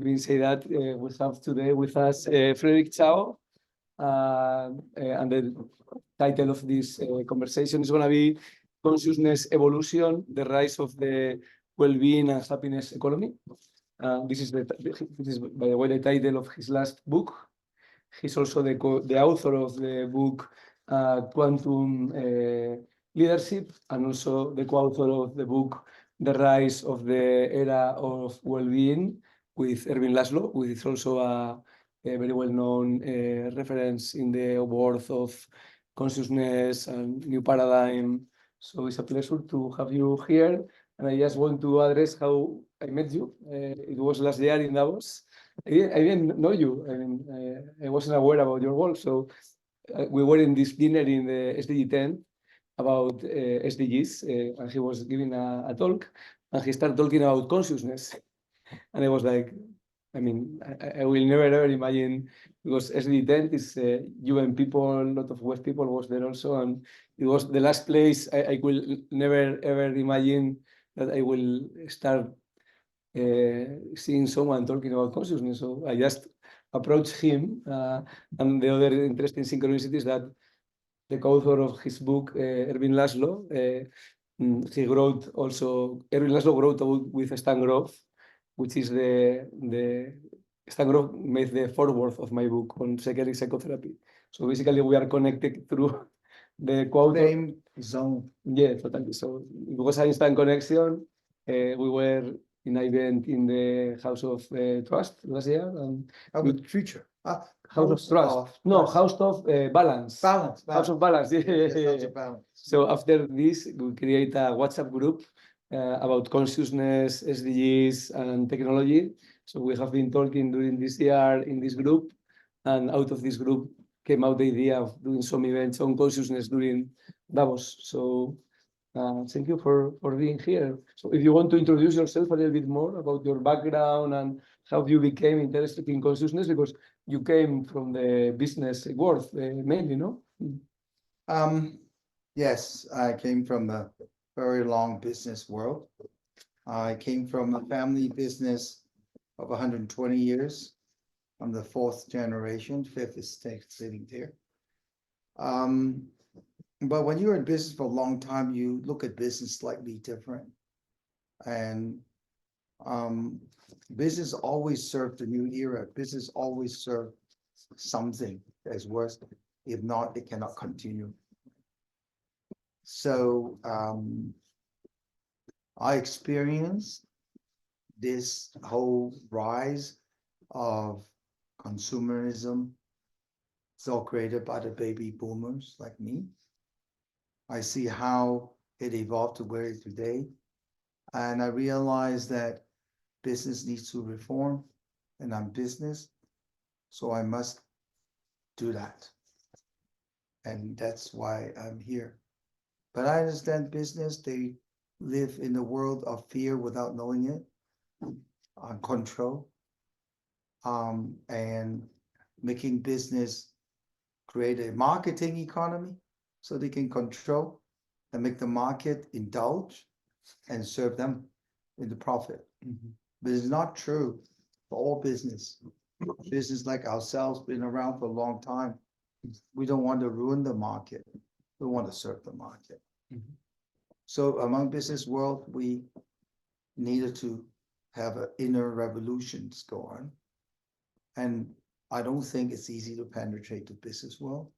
We say that we have today with us Frederick Tsao, and the title of this conversation is going to be Consciousness Evolution, the Rise of the Wellbeing and Happiness Economy. This is, by the way, the title of his last book. He's also the author of the book Quantum Leadership, and also the co-author of the book The Rise of the Era of Wellbeing with Ervin Laszlo, which is also a very well-known reference in the world of consciousness and new paradigm. So it's a pleasure to have you here. And I just want to address how I met you. It was last year in Davos. I didn't know you. I mean, I wasn't aware about your work. So we were in this dinner in the SDG tent about SDGs, and he was giving a talk, and he started talking about consciousness. And I was like, I mean, I will never ever imagine, because SDG tent is UN people, a lot of West people was there also, and it was the last place I will never ever imagine that I will start seeing someone talking about consciousness. So I just approached him, and the other interesting synchronicity is that the co-author of his book, Ervin Laszlo, he wrote also, Ervin Laszlo wrote a book with Stan Grof, which is the Stan Grof made the foreword of my book on psychedelic psychotherapy. So basically we are connected through the quote. Same zone. Yeah, totally. So it was an instant connection. We were in an event in the House of Trust last year. And Future. House of Trust. No, House of Balance. Balance. House of Balance. Yeah. House of Balance. So after this, we create a WhatsApp group about consciousness, SDGs, and technology. So we have been talking during this year in this group, and out of this group came out the idea of doing some events on consciousness during Davos. So thank you for being here. So if you want to introduce yourself a little bit more about your background and how you became interested in consciousness, because you came from the business world mainly, no? Yes, I came from a very long business world. I came from a family business of 120 years. I'm the fourth generation, fifth is sitting there. But when you're in business for a long time, you look at business slightly different. And business always served the new era. Business always served something as worse. If not, it cannot continue. So I experienced this whole rise of consumerism. It's all created by the baby boomers like me. I see how it evolved to where it is today. And I realized that business needs to reform, and I'm business, so I must do that. And that's why I'm here. But I understand business, they live in the world of fear without knowing it, on control, and making business create a marketing economy so they can control and make the market indulge and serve them in the profit. But it's not true for all business. Business like ourselves, been around for a long time. We don't want to ruin the market. We want to serve the market. So among business world, we needed to have an inner revolutions go on. And I don't think it's easy to penetrate the business world.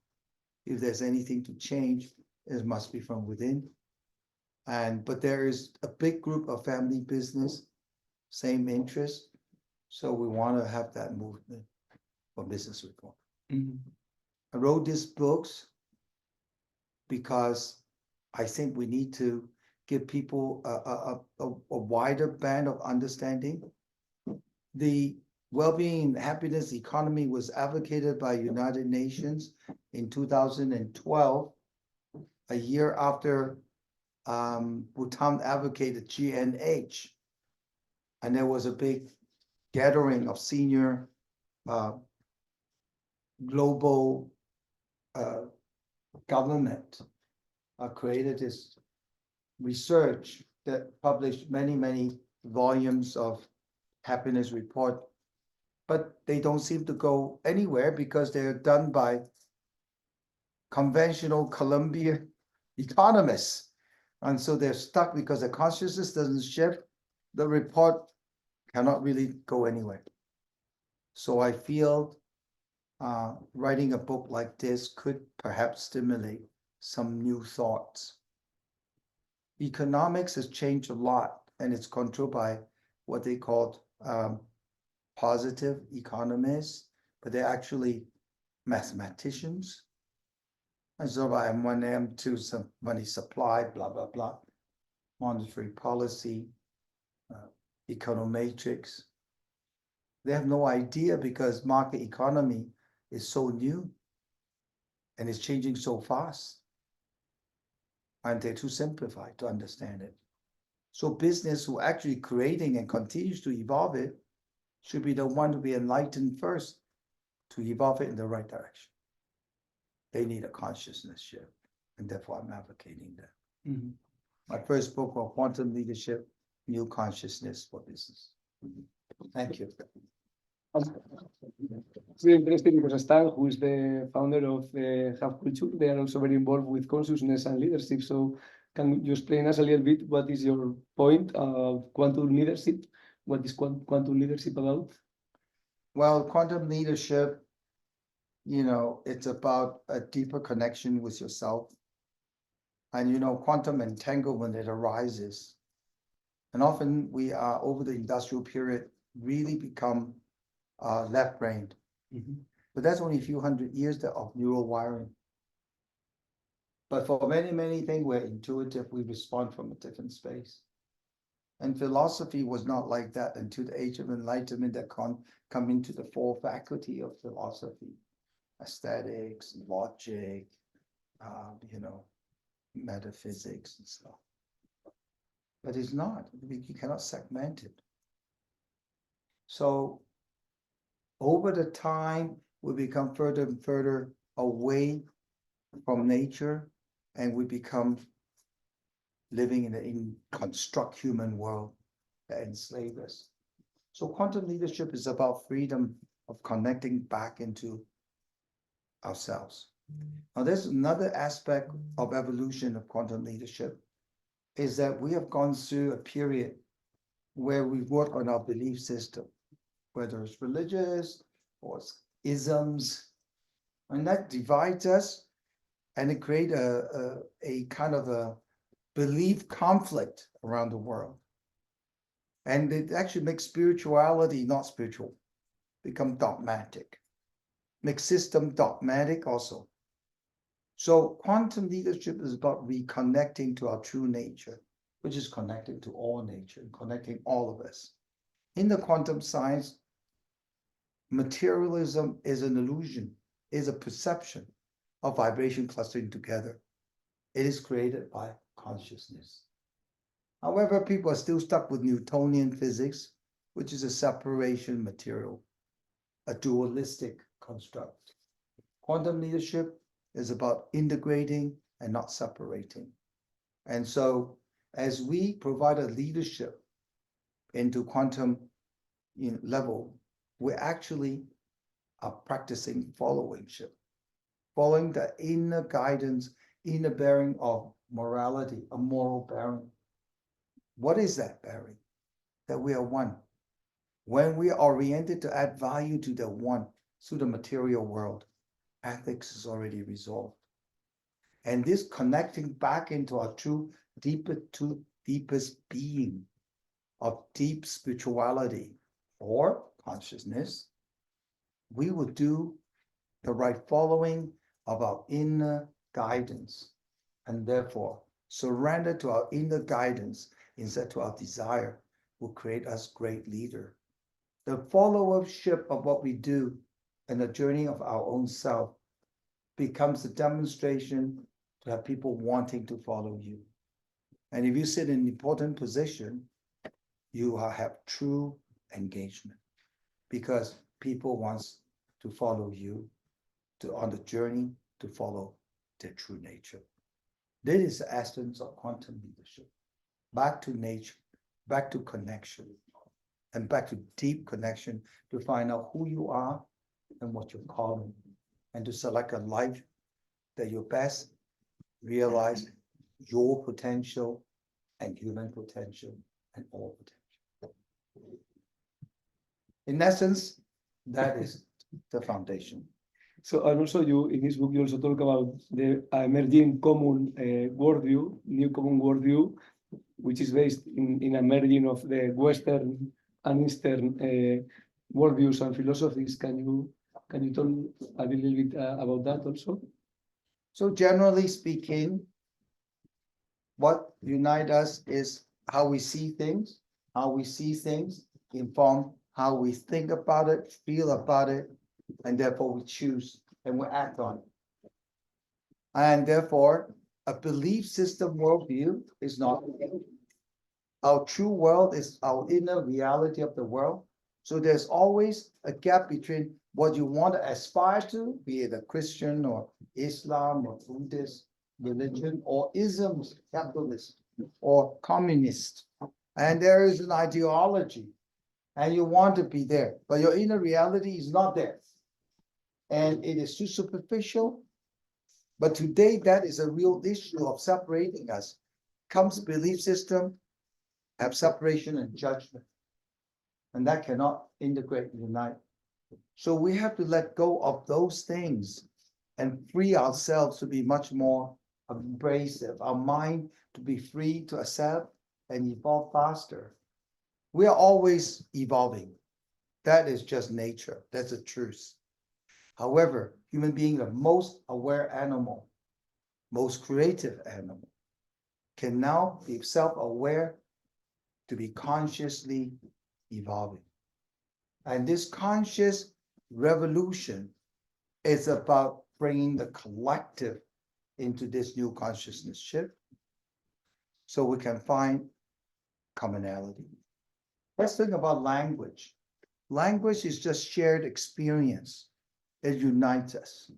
If there's anything to change, it must be from within. But there is a big group of family business, same interest. So we want to have that movement for business reform. I wrote these books because I think we need to give people a wider band of understanding. The well-being and happiness economy was advocated by United Nations in 2012, a year after Bhutan advocated GNH. And there was a big gathering of senior global government created this research that published many volumes of happiness report but they don't seem to go anywhere because they're done by conventional Colombian economists. And so they're stuck because the consciousness doesn't shift. The report cannot really go anywhere. So I feel writing a book like this could perhaps stimulate some new thoughts. Economics has changed a lot, and it's controlled by what they called positive economists, but they're actually mathematicians. And so by M1, M2, some money supply, blah, blah, blah, monetary policy, econometrics. They have no idea because market economy is so new and it's changing so fast. And they're too simplified to understand it. So business who actually creating and continues to evolve it should be the one to be enlightened first to evolve it in the right direction. They need a consciousness shift, and therefore I'm advocating that. Mhm. My first book called Quantum Leadership, New Consciousness for Business. Thank you. It's very interesting because Stan, who is the founder of Hub Culture, they are also very involved with consciousness and leadership. So can you explain us a little bit what is your point of quantum leadership? What is quantum leadership about? Well, quantum leadership, it's about a deeper connection with yourself. And quantum entanglement, it arises. And often we are, over the industrial period, really become left-brained. But that's only a few hundred years of neural wiring. But for many, many things, we're intuitive, we respond from a different space. And philosophy was not like that until the age of enlightenment that come into the four faculty of philosophy: aesthetics, logic, metaphysics and stuff. But it's not, you cannot segment it. So over the time, we become further and further away from nature, and we become living in an construct human world that enslaves us. So quantum leadership is about freedom of connecting back into ourselves. Now, there's another aspect of evolution of quantum leadership, is that we have gone through a period where we work on our belief system, whether it's religious or it's isms, and that divides us, and it creates a kind of a belief conflict around the world. And it actually makes spirituality not spiritual, become dogmatic, makes system dogmatic also. So quantum leadership is about reconnecting to our true nature, which is connected to all nature, connecting all of us. In the quantum science, materialism is an illusion, is a perception of vibration clustering together. It is created by consciousness. However, people are still stuck with Newtonian physics, which is a separation material, a dualistic construct. Quantum leadership is about integrating and not separating. And so as we provide a leadership into quantum level, we actually are practicing followingship, following the inner guidance, inner bearing of morality, a moral bearing. What is that bearing? That we are one. When we are oriented to add value to the one through the material world, ethics is already resolved. And this connecting back into our true, deepest being of deep spirituality or consciousness, we will do the right following of our inner guidance, and therefore surrender to our inner guidance instead to our desire will create us great leader. The followership of what we do and the journey of our own self becomes a demonstration to have people wanting to follow you. And if you sit in an important position, you have true engagement because people want to follow you on the journey to follow their true nature. This is the essence of quantum leadership. Back to nature, back to connection. and back to deep connection to find out who you are and what you're calling, and to select a life that you best realize your potential and human potential and all potential. In essence, that is the foundation. So, and also you, in this book, you also talk about the emerging common worldview, new common worldview, which is based in a merging of the Western and Eastern worldviews and philosophies. Can you tell a little bit about that also? So generally speaking, what unites us is how we see things. How we see things inform how we think about it, feel about it, and therefore we choose and we act on it. And therefore, a belief system worldview is not. Our true world is our inner reality of the world. So there's always a gap between what you want to aspire to, be it a Christian or Islam or Buddhist religion or isms, capitalist or communist. And there is an ideology and you want to be there, but your inner reality is not there. And it is too superficial. But today, that is a real issue of separating us. Comes belief system, have separation and judgment. And that cannot integrate and unite. So we have to let go of those things and free ourselves to be much more abrasive, our mind to be free to accept and evolve faster. We are always evolving. That is just nature. That's the truth. However, human beings are most aware animal, most creative animal, can now be self-aware to be consciously evolving. And this conscious revolution is about bringing the collective into this new consciousness shift so we can find commonality. Let's think about language. Language is just shared experience. It unites us.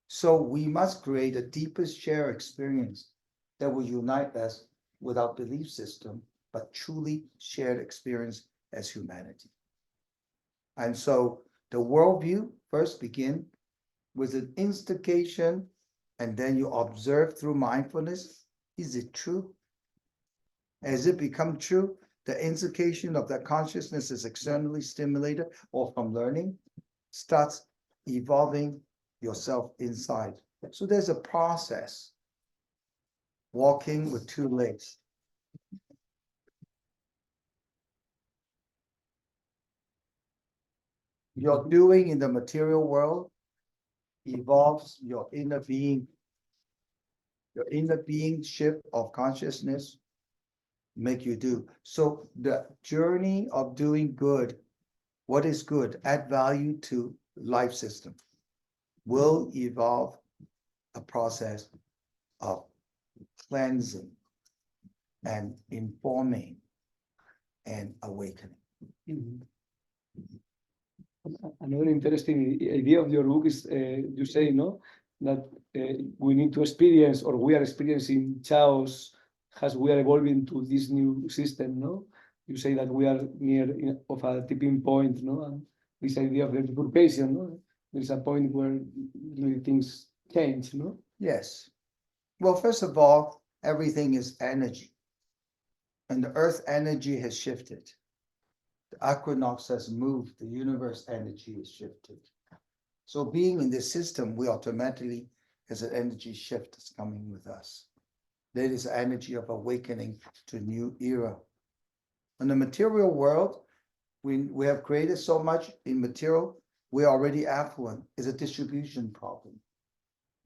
So we must create a deepest shared experience that will unite us without belief system, but truly shared experience as humanity. And so the worldview first begin with an instigation, and then you observe through mindfulness. Is it true? As it become true, the instigation of that consciousness is externally stimulated or from learning, starts evolving yourself inside. So there's a process. Walking with two legs. Your doing in the material world evolves your inner being. Your inner being shift of consciousness make you do. So the journey of doing good, what is good, add value to life system, will evolve a process of cleansing and informing and awakening. Mm-hmm. Another interesting idea of your book is you say, no, that we need to experience, or we are experiencing chaos as we are evolving to this new system, no? You say that we are near of a tipping point, no? And this idea of the bifurcation, no? There's a point where really things change, no? Yes. Well, first of all, everything is energy. And the earth energy has shifted. The equinox has moved, the universe energy is shifted. So being in this system, we automatically has an energy shift that's coming with us. That is energy of awakening to a new era. In the material world, we have created so much in material, we're already affluent. It's a distribution problem.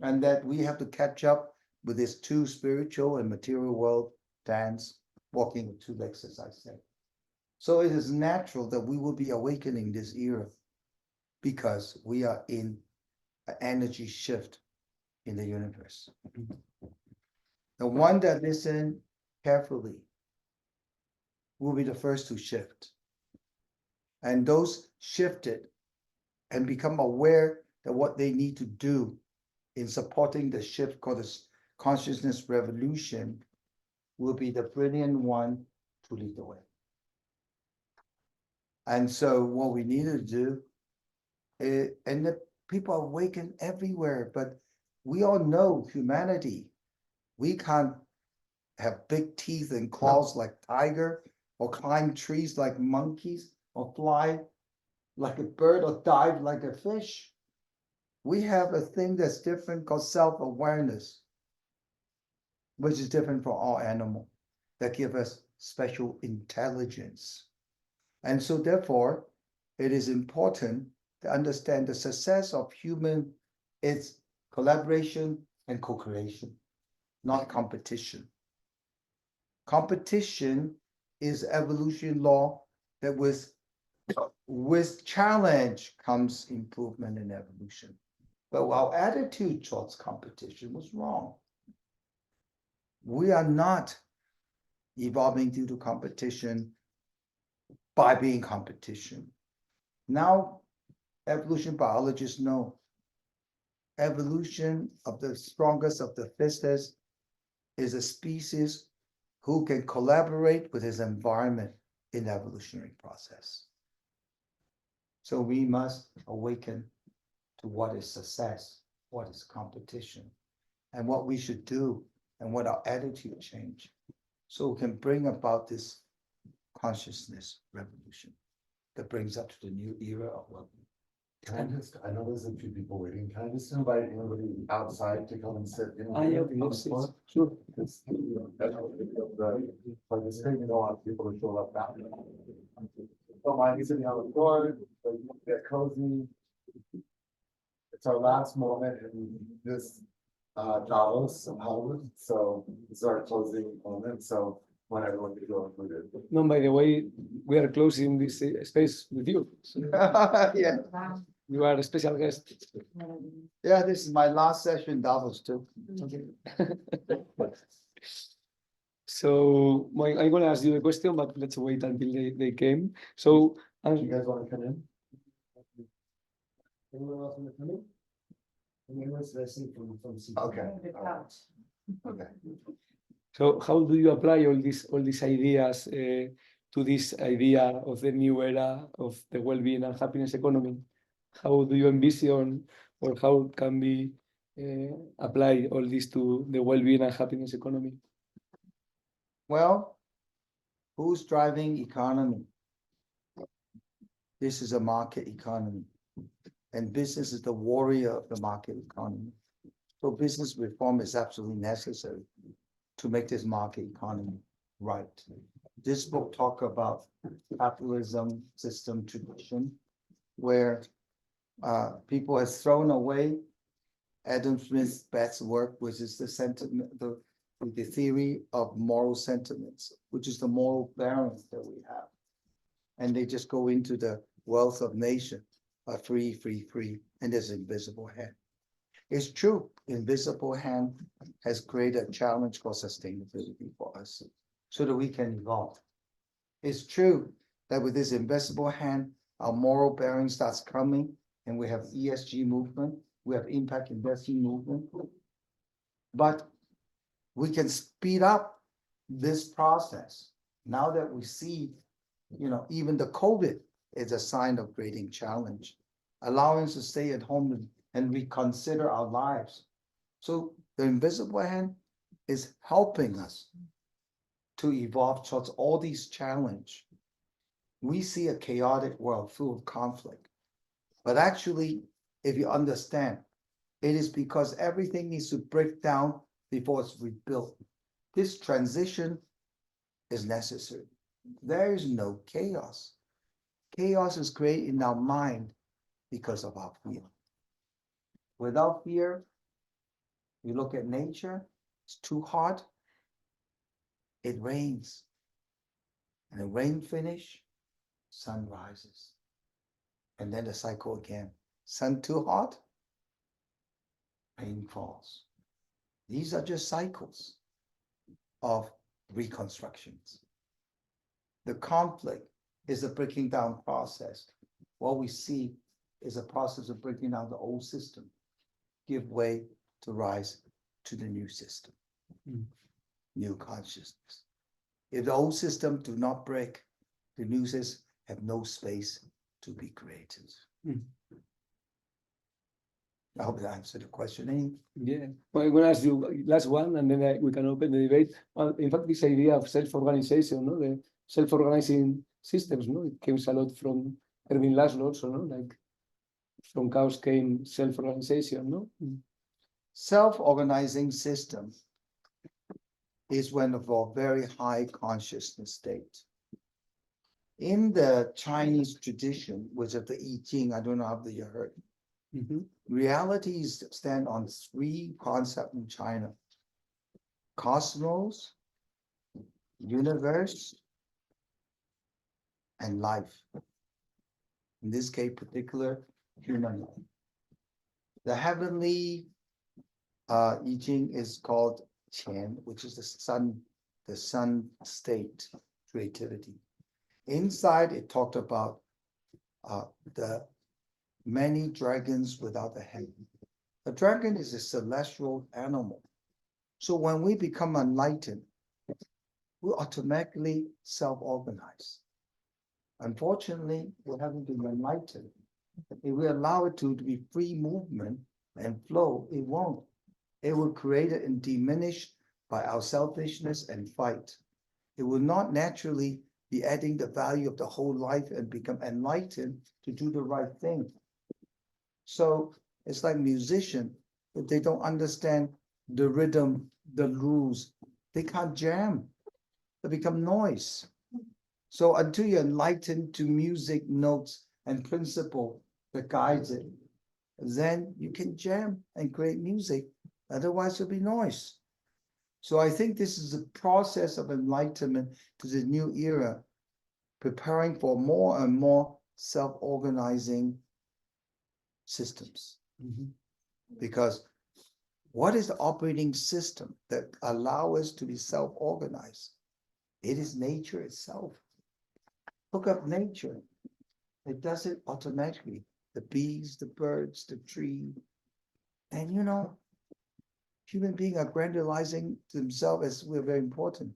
And that we have to catch up with this two spiritual and material world dance, walking with two legs, as I said. So it is natural that we will be awakening this era because we are in an energy shift in the universe. The one that listen carefully will be the first to shift. And those shifted and become aware that what they need to do in supporting the shift called this consciousness revolution will be the brilliant one to lead the way. And so what we need to do and the people are awakened everywhere, but we all know humanity. We can't have big teeth and claws like tiger, or climb trees like monkeys, or fly like a bird, or dive like a fish. We have a thing that's different called self-awareness, which is different from all animals, that give us special intelligence. And so therefore, it is important to understand the success of human is collaboration and co-creation, not competition. Competition is evolution law that with challenge comes improvement in evolution. But our attitude towards competition was wrong. We are not evolving due to competition by being competition. Now, evolution biologists know evolution of the strongest of the fittest is a species who can collaborate with his environment in the evolutionary process. So we must awaken to what is success, what is competition, and what we should do, and what our attitude change, so we can bring about this consciousness revolution that brings us to the new era of well-being. I know there's a few people waiting. Can I just invite anybody outside to come and sit in? Yeah, yes, sure. Participating, a lot of people to show up now. Don't mind me sitting on the floor, but you can get cozy. It's our last moment in this Davos Hub, so this is our closing moment, so when everyone can go included. No, by the way, we are closing this space with you. So Yeah, you are a special guest. yeah, this is my last session in Davos too. So I'm going to ask you the question, but let's wait until they came. So Do you guys want to come in? Anyone else want to come in? Anyone else that I see from Okay. Okay. So how do you apply all these ideas to this idea of the new era of the well-being and happiness economy? How do you envision, or how can we apply all this to the well-being and happiness economy? Well, who's driving economy? This is a market economy, and business is the warrior of the market economy. So business reform is absolutely necessary to make this market economy right. This book talk about capitalism system tradition, where people has thrown away Adam Smith's best work, which is the sentiment, the theory of moral sentiments, which is the moral balance that we have. And they just go into the wealth of nation, free, and there's invisible hand. It's true, invisible hand has created a challenge called sustainability for us, so that we can evolve. It's true that with this invisible hand, our moral bearing starts coming, and we have ESG movement, we have impact investing movement. But we can speed up this process now that we see, even the COVID is a sign of great challenge, allowing us to stay at home and reconsider our lives. So the invisible hand is helping us to evolve towards all these challenges. We see a chaotic world full of conflict, but actually, if you understand, it is because everything needs to break down before it's rebuilt. This transition is necessary. There is no chaos. Chaos is created in our mind because of our fear. Without fear, you look at nature, it's too hot, it rains. And the rain finish, sun rises. And then the cycle again. Sun too hot, rain falls. These are just cycles of reconstructions. The conflict is a breaking down process. What we see is a process of breaking down the old system, give way to rise to the new system, new consciousness. If the old system do not break, the new system have no space to be created. Mm. I hope that answered the question. Any Yeah, well, I'm gonna ask you last one, and then we can open the debate. Well, in fact, this idea of self-organization, no, the self-organizing systems, no, it comes a lot from Erwin Laszlo, also, no, like from chaos came self-organization, no. self-organizing system is one of our very high consciousness state. In the Chinese tradition, which is the I Ching, I don't know if you heard, Mhm. realities stand on three concepts in China: cosmos, universe, and life. In this case, particular human life. The heavenly I Ching is called Qian, which is the sun state, creativity. Inside, it talked about the many dragons without a head. A dragon is a celestial animal. So when we become enlightened, we automatically self-organize. Unfortunately, we haven't been enlightened. If we allow it to be free movement and flow, it won't. It will create it and diminish by our selfishness and fight. It will not naturally be adding the value of the whole life and become enlightened to do the right thing. So it's like musician, if they don't understand the rhythm, the rules, they can't jam. They become noise. So until you're enlightened to music, notes, and principle that guides it, then you can jam and create music. Otherwise, it'll be noise. So I think this is a process of enlightenment to the new era, preparing for more and more self-organizing systems. Mhm. Because what is the operating system that allow us to be self-organized? It is nature itself. Look up nature. It does it automatically. The bees, the birds, the tree. And human beings are grandizing themselves as we're very important.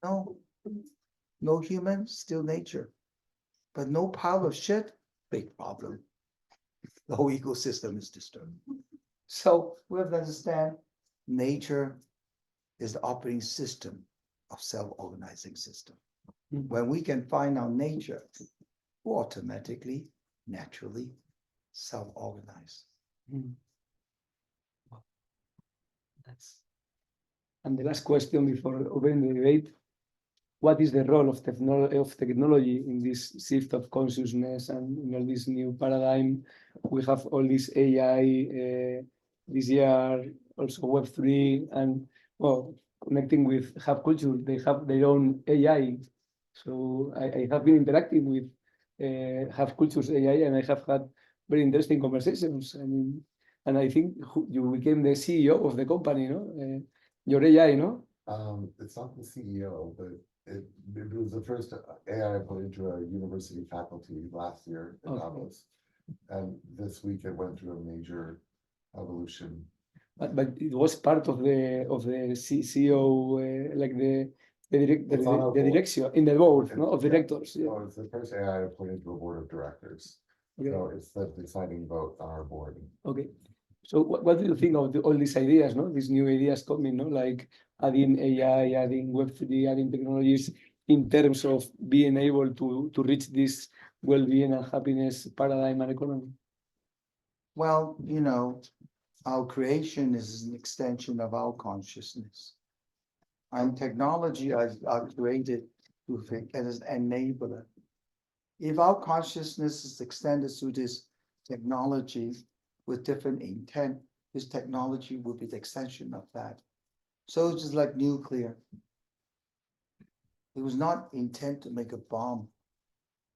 No human, still nature. But no pile of shit, big problem. The whole ecosystem is disturbed. So we have to understand nature is the operating system of self-organizing system. Mhm. When we can find our nature, we automatically, naturally self-organize. Mhm. And the last question before opening the debate: what is the role of technology in this shift of consciousness and this new paradigm? We have all this AI this year, also Web3, and well, connecting with Hub Culture, they have their own AI. So I have been interacting with Hub Culture's AI, and I have had very interesting conversations. And I think you became the CEO of the company, no? Your AI, no? It's not the CEO, but it was the first AI I put into a university faculty last year in Okay. Davos. And this week it went through a major evolution. But it was part of the CEO, like It's on our the board. direction in the board, no, of Yeah. directors. Yeah. So it's the first AI I put into a board of directors. Okay. So it's the deciding vote on our board. Okay. So what do you think of all these ideas, no? These new ideas coming, no? Like adding AI, adding Web3, adding technologies in terms of being able to reach this well-being and happiness paradigm and economy. Well, our creation is an extension of our consciousness. And technology are created as an enabler. If our consciousness is extended through this technology with different intent, this technology will be the extension of that. So it's just like nuclear. It was not intent to make a bomb,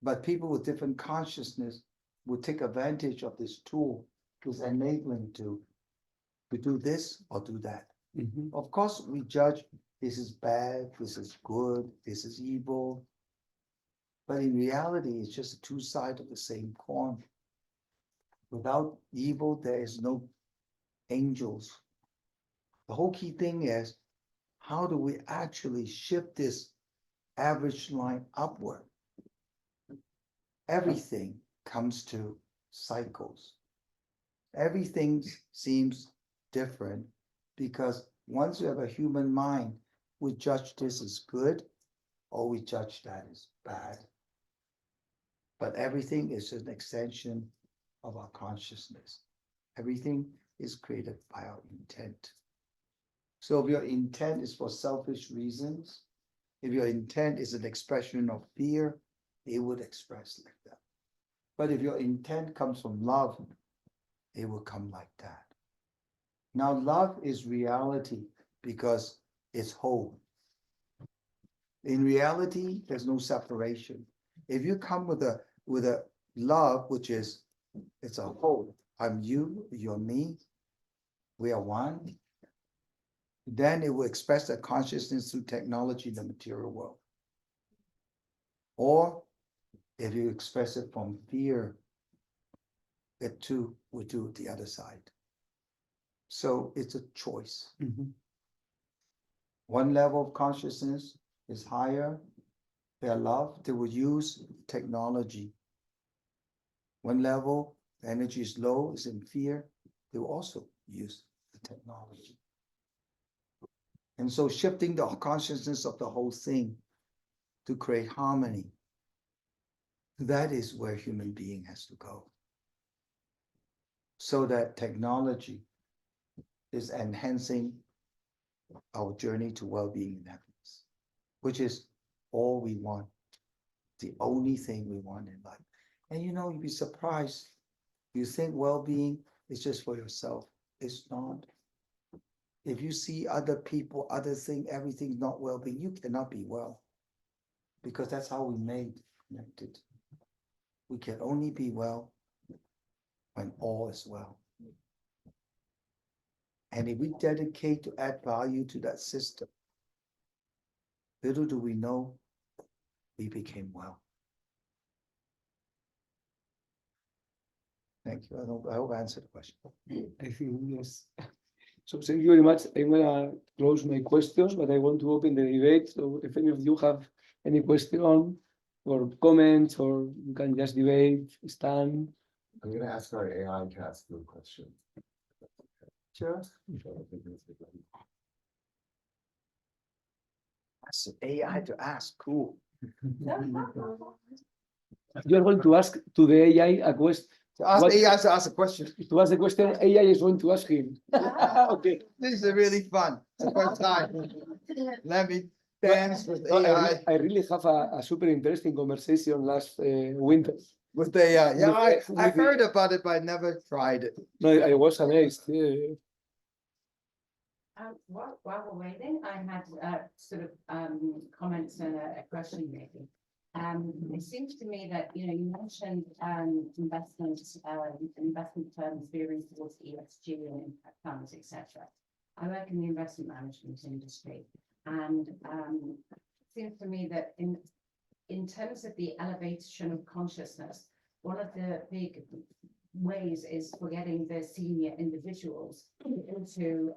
but people with different consciousness would take advantage of this tool to enabling to do this or do that. Mhm. Of course, we judge this is bad, this is good, this is evil. But in reality, it's just two sides of the same coin. Without evil, there is no angels. The whole key thing is, how do we actually shift this average line upward? everything comes to cycles. Everything seems different because once you have a human mind, we judge this as good or we judge that as bad. But everything is an extension of our consciousness. Everything is created by our intent. So if your intent is for selfish reasons, if your intent is an expression of fear, it would express like that. But if your intent comes from love, it will come like that. Now, love is reality because it's whole. In reality, there's no separation. If you come with a love, which is, it's a whole, I'm you, you're me, we are one, then it will express that consciousness through technology in the material world. Or if you express it from fear, it too will do the other side. So it's a choice. One level of consciousness is higher, their love, they will use technology. One level, the energy is low, is in fear, they will also use the technology. And so shifting the consciousness of the whole thing to create harmony, that is where human being has to go. So that technology is enhancing our journey to well-being and happiness, which is all we want, the only thing we want in life. And you know, you'd be surprised. You think well-being is just for yourself. It's not. If you see other people, other things, everything's not well-being, you cannot be well. Because that's how we made connected. We can only be well when all is well. And if we dedicate to add value to that system, little do we know, we became well. Thank you. I hope I answered the question. I think yes. So thank you very much. I'm gonna close my questions, but I want to open the debate. So if any of you have any question or comments, or you can just debate, stand. I'm gonna ask our AI to ask you a question. Sure. That's AI to ask, cool. You are going to ask to the AI a question. To ask What- AI to ask a question. To ask the question, AI is going to ask him. Okay. This is really fun. It's the first time. Let me dance with AI. I really have a super interesting conversation last winter. With AI. Yeah, I with the- heard about it, but I never tried it. No, I was amazed. Yeah. While we're waiting, I had sort of comments and a question maybe. It seems to me that, you know, you mentioned investment firms veering towards ESG and impact funds, etc. I work in the investment management industry, and it seems to me that in terms of the elevation of consciousness, one of the big ways is for getting the senior individuals into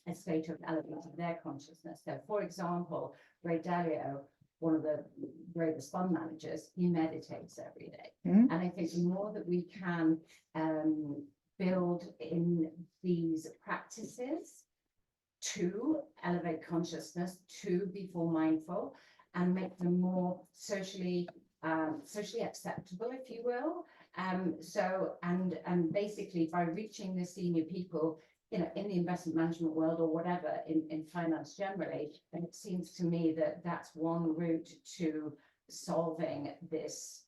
a state of elevating their consciousness. So, for example, Ray Dalio, one of the greatest fund managers, he meditates every day. Mhm. And I think the more that we can build in these practices to elevate consciousness, to be more mindful, and make them more socially acceptable, if you will. So basically by reaching the senior people, you know, in the investment management world or whatever, in finance generally, and it seems to me that that's one route to solving this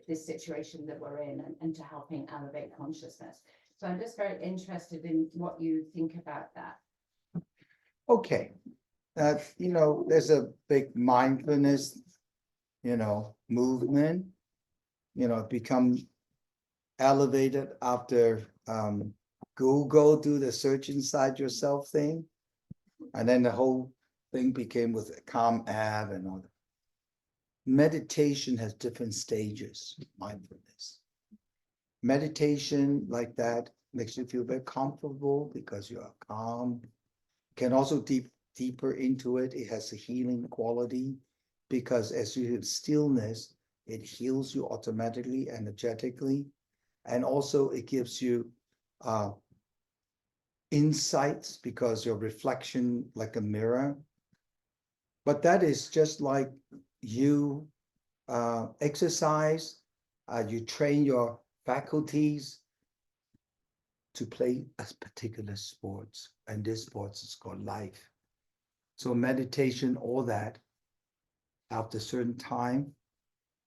this situation that we're in, and to helping elevate consciousness. So I'm just very interested in what you think about that. Okay. You know, there's a big mindfulness, you know, movement, you know, become elevated after Google do the search inside yourself thing. And then the whole thing became with a Calm app and all that. Meditation has different stages, mindfulness. Meditation like that makes you feel very comfortable because you are calm. Can also deeper into it. It has a healing quality. because as you have stillness, it heals you automatically, energetically, and also it gives you insights because your reflection like a mirror. But that is just like you exercise, you train your faculties to play a particular sports, and this sports is called life. So meditation, all that, after a certain time,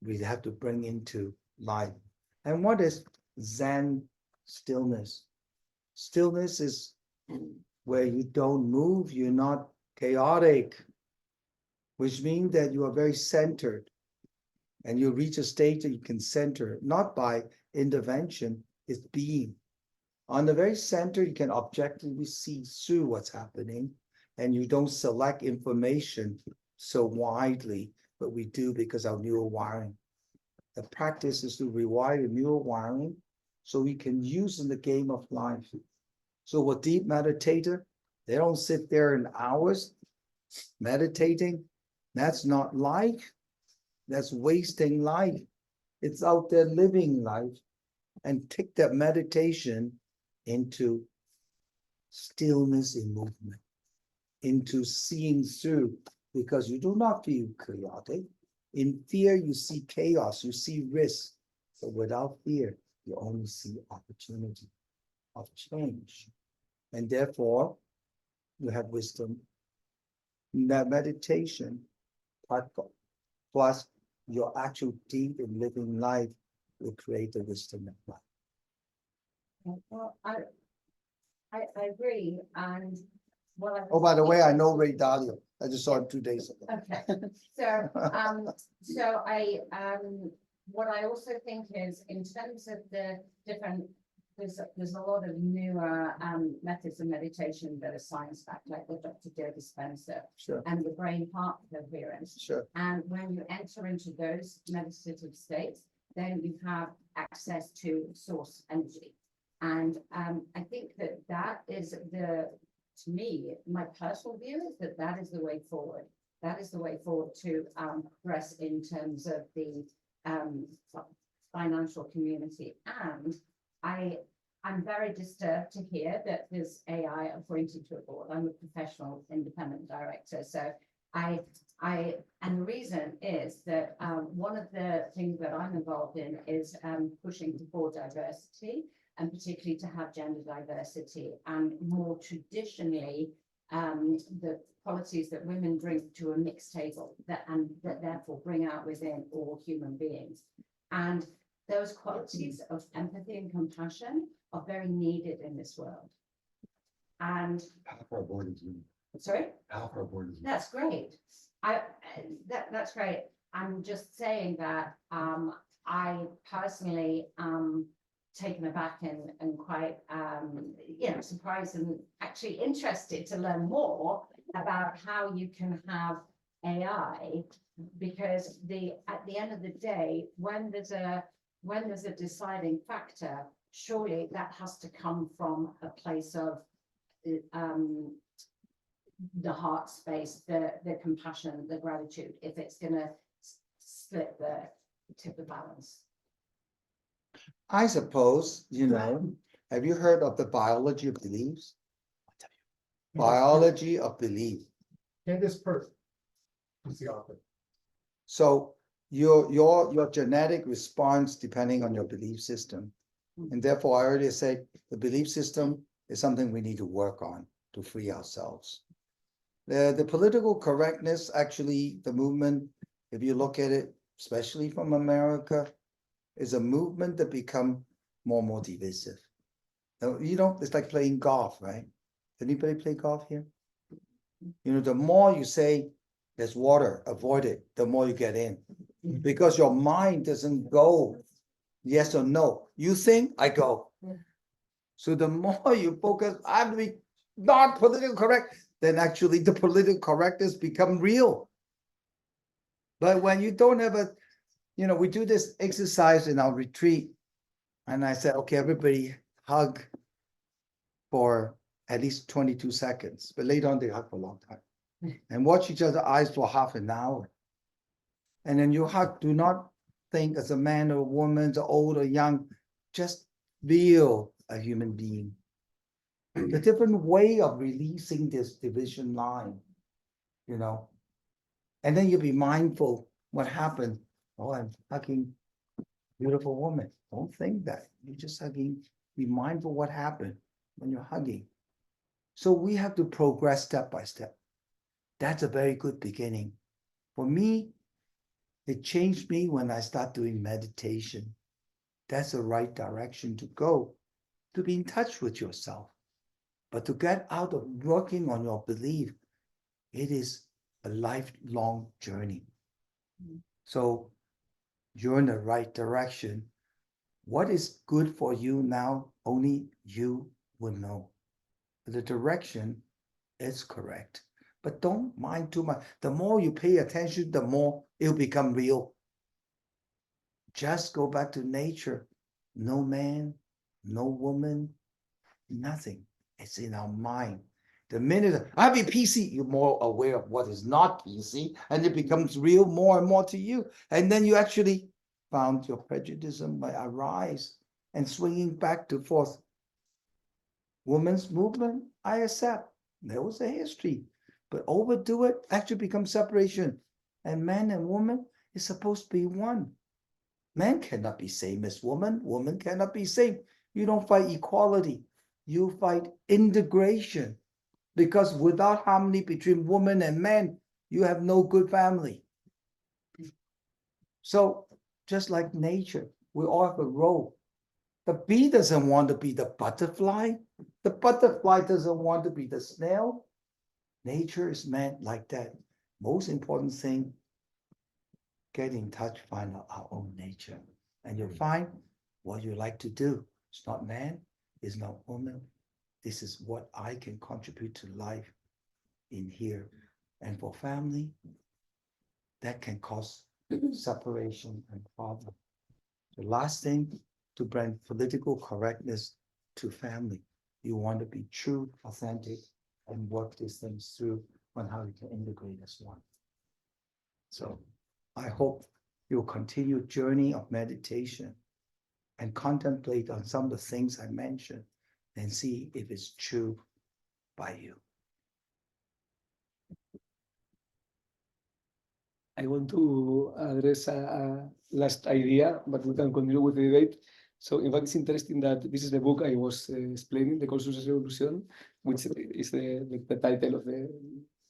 we have to bring into life. And what is Zen stillness? Stillness is where you don't move, you're not chaotic, which means that you are very centered. And you reach a state that you can center, not by intervention, it's being. On the very center, you can objectively see through what's happening, and you don't select information so widely, but we do because our neural wiring. The practice is to rewire neural wiring so we can use in the game of life. So a deep meditator, they don't sit there in hours meditating. That's not life. That's wasting life. It's out there living life, and take that meditation into stillness in movement, into seeing through, because you do not feel chaotic. In fear, you see chaos, you see risk, but without fear, you only see opportunity of change. And therefore, you have wisdom. That meditation, plus your actual deep and living life, will create the wisdom of life. Well, I agree, and what I. Oh, by the way, I know Ray Dalio. I just saw him 2 days ago. Okay, so, what I also think is, in terms of the different, there's a lot of newer methods of meditation that are science-backed, like the Dr. Joe Dispenza Sure, and the brain-heart coherence. sure. And when you enter into those meditative states, then you have access to source energy. And I think that that is to me, my personal view is that that is the way forward. That is the way forward to progress in terms of the financial community. And I'm very disturbed to hear that there's AI appointed to a board. I'm a professional independent director. So and the reason is that one of the things that I'm involved in is pushing for board diversity, and particularly to have gender diversity, and more traditionally the qualities that women bring to a mixed table that therefore bring out within all human beings. And those qualities of empathy and compassion are very needed in this world. And Half our board is women. sorry, Half our board is women. that's great. That's great. I'm just saying that I personally taken aback and quite surprised and actually interested to learn more about how you can have AI, because at the end of the day, when there's a deciding factor, surely that has to come from a place of the heart space, the compassion, the gratitude, if it's going to split the tip of balance. I suppose, have you heard of the biology of beliefs? Biology of belief. Candace Pert is the author. So your genetic response depending on your belief system. And therefore, I already said the belief system is something we need to work on to free ourselves. The political correctness, actually, the movement, if you look at it, especially from America, is a movement that become more and more divisive. It's like playing golf, right? Anybody play golf here? The more you say there's water, avoid it, the more you get in. Because your mind doesn't go yes or no. You think, I go. So the more you focus, I have to be not politically correct, then actually the political correctness become real. But when you don't have we do this exercise in our retreat, and I said, okay, everybody hug for at least 22 seconds, but later on they hug for a long time, and watch each other's eyes for half an hour. And then you hug, do not think as a man or woman, or old or young, just feel a human being. The different way of releasing this division line, you know. And then you'll be mindful what happened. Oh, I'm hugging beautiful woman. Don't think that. You're just hugging. Be mindful what happened when you're hugging. So we have to progress step by step. That's a very good beginning. For me, it changed me when I start doing meditation. That's the right direction to go, to be in touch with yourself. But to get out of working on your belief, it is a lifelong journey. So you're in the right direction. What is good for you now, only you will know. The direction is correct. But don't mind too much. The more you pay attention, the more it'll become real. Just go back to nature. No man, no woman, nothing. It's in our mind. The minute I be PC, you're more aware of what is not PC, and it becomes real more and more to you. And then you actually found your prejudice might arise and swinging back to forth. Women's movement, I accept. There was a history, but overdo it actually becomes separation. And man and woman is supposed to be one. Man cannot be same as woman. Woman cannot be same. You don't fight equality. You fight integration. Because without harmony between woman and man, you have no good family. So just like nature, we all have a role. The bee doesn't want to be the butterfly. The butterfly doesn't want to be the snail. Nature is meant like that. Most important thing, get in touch, find out our own nature. And you'll find what you like to do. It's not man, it's not woman. This is what I can contribute to life in here. And for family, that can cause separation and problem. The last thing, to bring political correctness to family. You want to be true, authentic, and work these things through on how you can integrate as one. So I hope you'll continue journey of meditation and contemplate on some of the things I mentioned and see if it's true by you. I want to address a last idea, but we can continue with the debate. So in fact, it's interesting that this is the book I was explaining, The Consciousness Revolution, which is the title of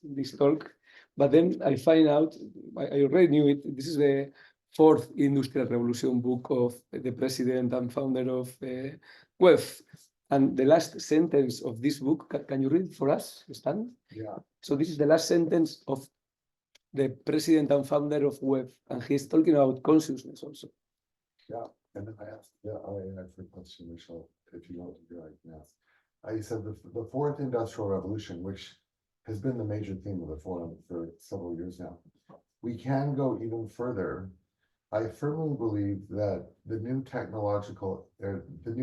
this talk. But then I find out, I already knew it, this is the fourth industrial revolution book of the president and founder of WEF. And the last sentence of this book, can you read it for us, Stan? Yeah. So this is the last sentence of the president and founder of WEF, and he's talking about consciousness also. Yeah, and then I asked the question, Michelle, if you want to do it, I can ask. I said the fourth industrial revolution, which has been the major theme of the forum for several years now. We can go even further. I firmly believe that the new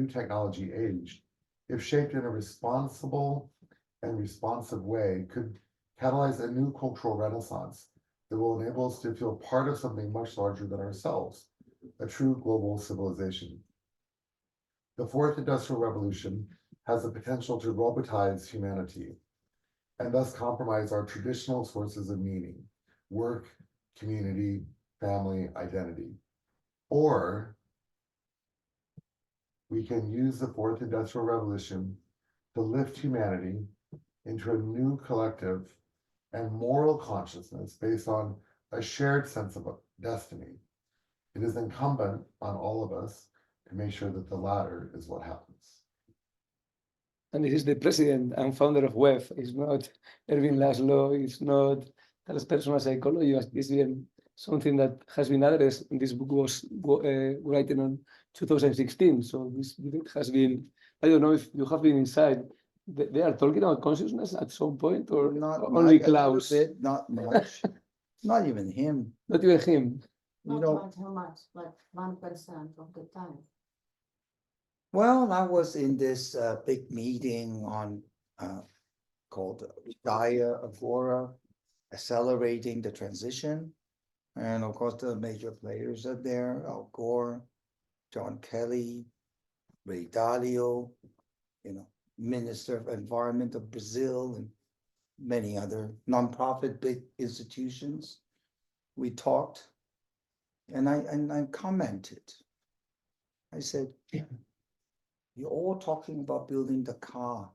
technology age, if shaped in a responsible and responsive way, could catalyze a new cultural renaissance that will enable us to feel part of something much larger than ourselves, a true global civilization. The fourth industrial revolution has the potential to robotize humanity and thus compromise our traditional sources of meaning, work, community, family, identity. Or we can use the fourth industrial revolution to lift humanity into a new collective and moral consciousness based on a shared sense of destiny. It is incumbent on all of us to make sure that the latter is what happens. And this is the president and founder of WEF. It's not Erwin Laszlo, it's not transpersonal psychology. It's been something that has been addressed. This book was written in 2016. So this debate has been, I don't know if you have been inside. They are talking about consciousness at some point, or Not only much, Klaus? not much. Not even him. Not even him. You Not know, much, how much, like 1% of the time. well, I was in this big meeting on called Gaia Agora, accelerating the transition. And of course, the major players are there, Al Gore, John Kelly, Ray Dalio, Minister of Environment of Brazil, and many other nonprofit big institutions. We talked, and I commented. I said, you're all talking about building the car,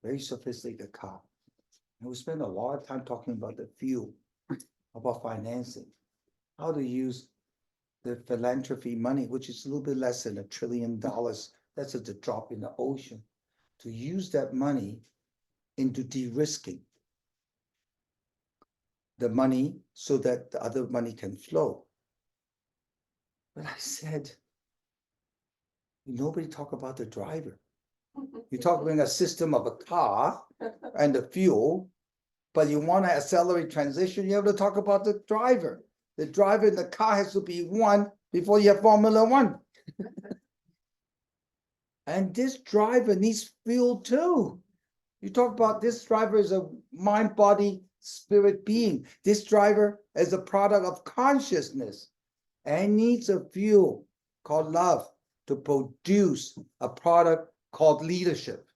very sophisticated car. And we spend a lot of time talking about the fuel, about financing, how to use the philanthropy money, which is a little bit less than $1 trillion. That's just a drop in the ocean. To use that money into de-risking the money so that the other money can flow. But I said, nobody talk about the driver. You're talking a system of a car and the fuel, but you want to accelerate transition, you have to talk about the driver. The driver in the car has to be one before you have Formula One. And this driver needs fuel too. You talk about this driver is a mind, body, spirit being. This driver is a product of consciousness and needs a fuel called love to produce a product called leadership.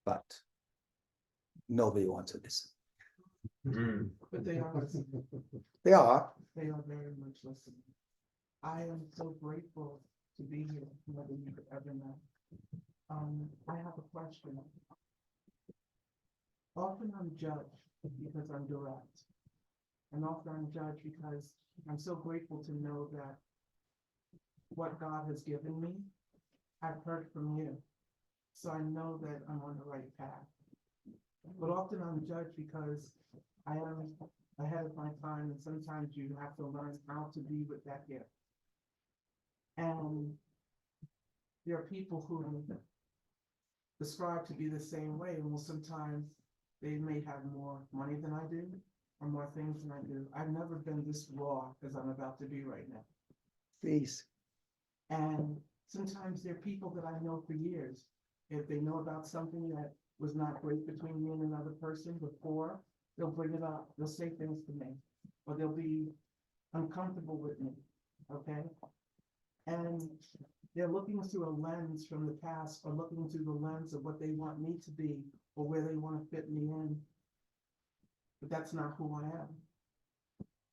But nobody wants to listen. But they are listening. They are. They are very much listening. I am so grateful to be here more than you could ever know. I have a question. Often I'm judged because I'm direct. And often I'm judged because I'm so grateful to know that what God has given me, I've heard from you. So I know that I'm on the right path. But often I'm judged because I am ahead of my time, and sometimes you have to learn how to be with that gift. And there are people who describe to be the same way, and sometimes they may have more money than I do, or more things than I do. I've never been this raw as I'm about to be right now. Please. And sometimes there are people that I know for years. If they know about something that was not great between me and another person before, they'll bring it up. They'll say things to me, or they'll be uncomfortable with me, okay? And they're looking through a lens from the past, or looking through the lens of what they want me to be, or where they want to fit me in. But that's not who I am.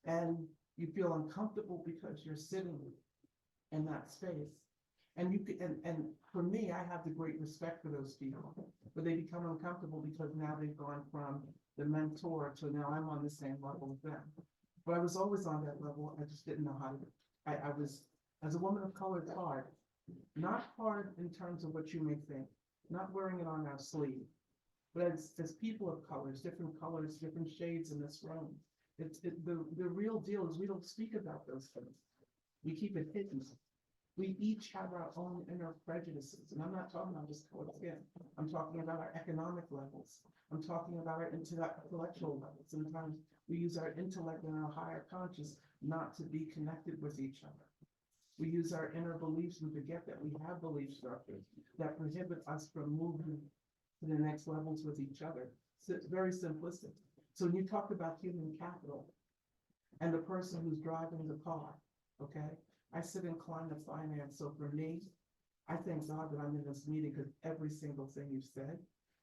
And you feel uncomfortable because you're sitting in that space. And you can, and for me, I have the great respect for those people, but they become uncomfortable because now they've gone from the mentor to now I'm on the same level with them. But I was always on that level. I just didn't know how to. I was, as a woman of color, it's hard. Not hard in terms of what you may think, not wearing it on our sleeve, but as people of colors, different shades in this room. The real deal is we don't speak about those things. We keep it hidden. We each have our own inner prejudices, and I'm not talking about just color skin. I'm talking about our economic levels. I'm talking about our intellectual levels. Sometimes we use our intellect and our higher conscious not to be connected with each other. We use our inner beliefs and forget that we have belief structures that prohibit us from moving to the next levels with each other. So it's very simplistic. So when you talk about human capital and the person who's driving the car, okay? I sit in climate finance, so for me, I thank God that I'm in this meeting because every single thing you've said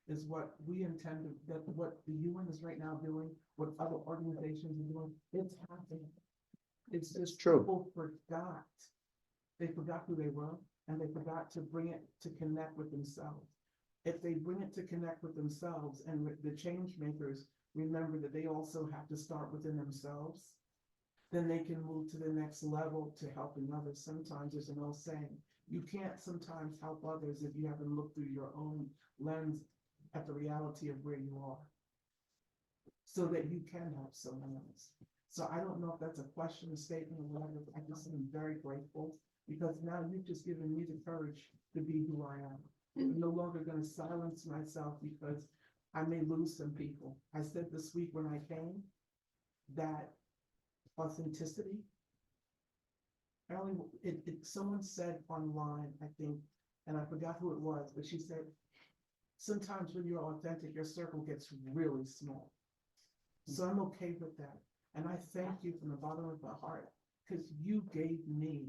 is what we intend to, that what the UN is right now doing, what other organizations are doing, it's happening. It's just true. People forgot. They forgot who they were, and they forgot to bring it to connect with themselves. If they bring it to connect with themselves, and the change makers remember that they also have to start within themselves, then they can move to the next level to helping others. Sometimes there's an old saying, you can't sometimes help others if you haven't looked through your own lens at the reality of where you are, so that you can help someone else. So I don't know if that's a question, a statement, or whatever. I just am very grateful because now you've just given me the courage to be who I am. I'm no longer going to silence myself because I may lose some people. I said this week when I came that authenticity. Someone said online, I think, and I forgot who it was, but she said, sometimes when you're authentic, your circle gets really small. So I'm okay with that. And I thank you from the bottom of my heart, because you gave me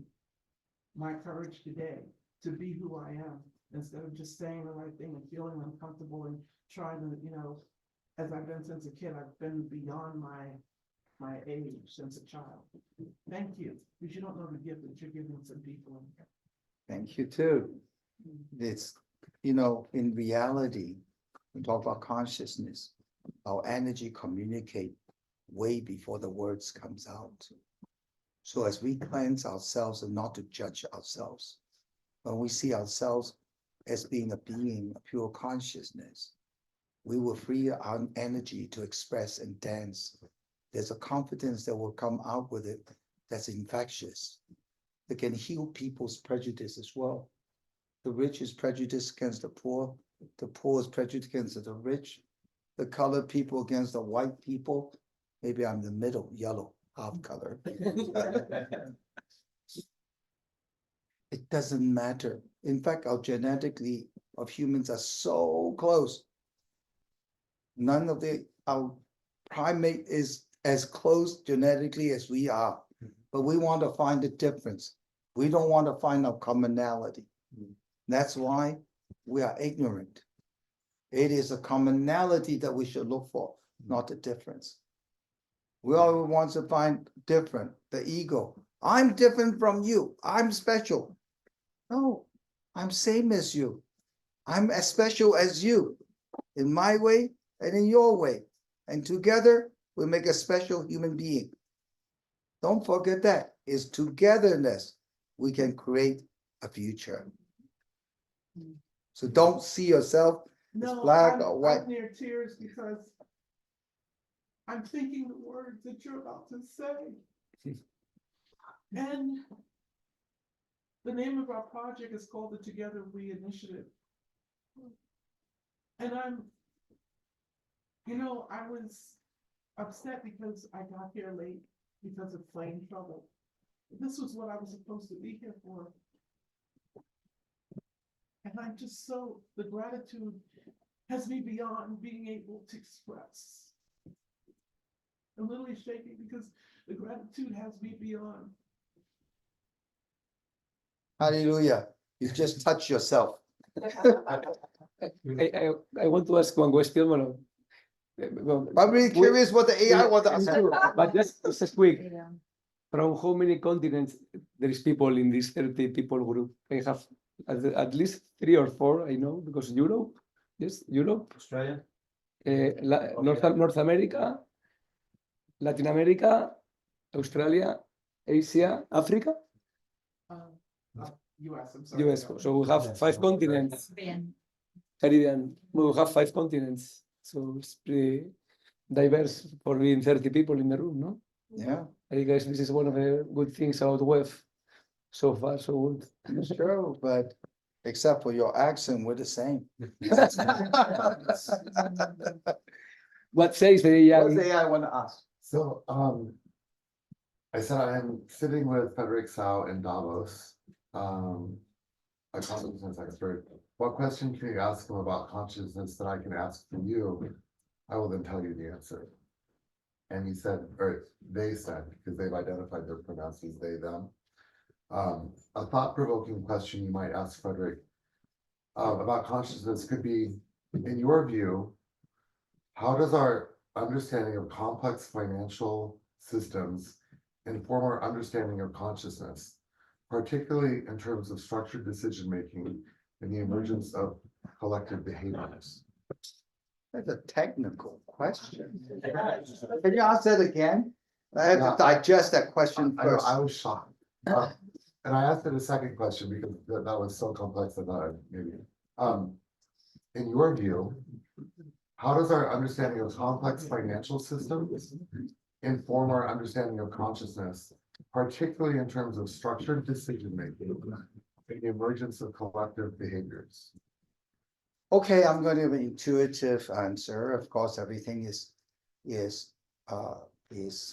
my courage today to be who I am, instead of just saying the right thing and feeling uncomfortable and trying to, as I've been since a kid, I've been beyond my age since a child. Thank you, because you don't know the gift that you're giving some people. Thank you too. It's, in reality, we talk about consciousness, our energy communicate way before the words comes out. So as we cleanse ourselves and not to judge ourselves, when we see ourselves as being a being, a pure consciousness, we will free our energy to express and dance. There's a confidence that will come out with it that's infectious, that can heal people's prejudice as well. The rich is prejudiced against the poor is prejudiced against the rich, the colored people against the white people. Maybe I'm the middle, yellow, half color. It doesn't matter. In fact, our genetically of humans are so close. None of our primate is as close genetically as we are, but we want to find the difference. We don't want to find our commonality. That's why we are ignorant. It is a commonality that we should look for, not the difference. We always want to find different, the ego. I'm different from you. I'm special. No, I'm same as you. I'm as special as you in my way and in your way. And together we make a special human being. Don't forget that. It's togetherness we can create a future. So don't see yourself as black or white. I'm near tears because I'm thinking the words that you're about to say. And the name of our project is called the Together We Initiative. And I was upset because I got here late because of plane trouble. This was what I was supposed to be here for. And I'm just the gratitude has me beyond being able to express. I'm literally shaking because the gratitude has me beyond. Hallelujah. You just touch yourself. I want to ask one question. I'm really curious what the AI want to ask you. But just quick. From how many continents there is people in this 30 people group? I have at least 3 or 4, I know, because Europe, yes, Europe, Australia. North America, Latin America, Australia, Asia, Africa, US, I'm sorry. US. So we have 5 continents. Caribbean. We have 5 continents. So it's pretty diverse for being 30 people in the room, no? Yeah, I guess this is one of the good things about web. So far, so good. it's true, but except for your accent, we're the same. What says the AI? What's the AI want to ask? So, I said I'm sitting with Frederick Tsao in Davos, a consciousness expert. What question can you ask him about consciousness that I can ask for you? I will then tell you the answer. And he said, or they said, because they've identified their pronouns as they, them. A thought-provoking question you might ask Frederick about consciousness could be, in your view, how does our understanding of complex financial systems inform our understanding of consciousness, particularly in terms of structured decision-making and the emergence of collective behaviors? That's a technical question. Can you ask that again? I have to digest that question first. I was shocked. And I asked it a second question because that was so complex that I maybe. In your view, how does our understanding of complex financial systems inform our understanding of consciousness, particularly in terms of structured decision-making and the emergence of collective behaviors? Okay, I'm going to have an intuitive answer. Of course, everything is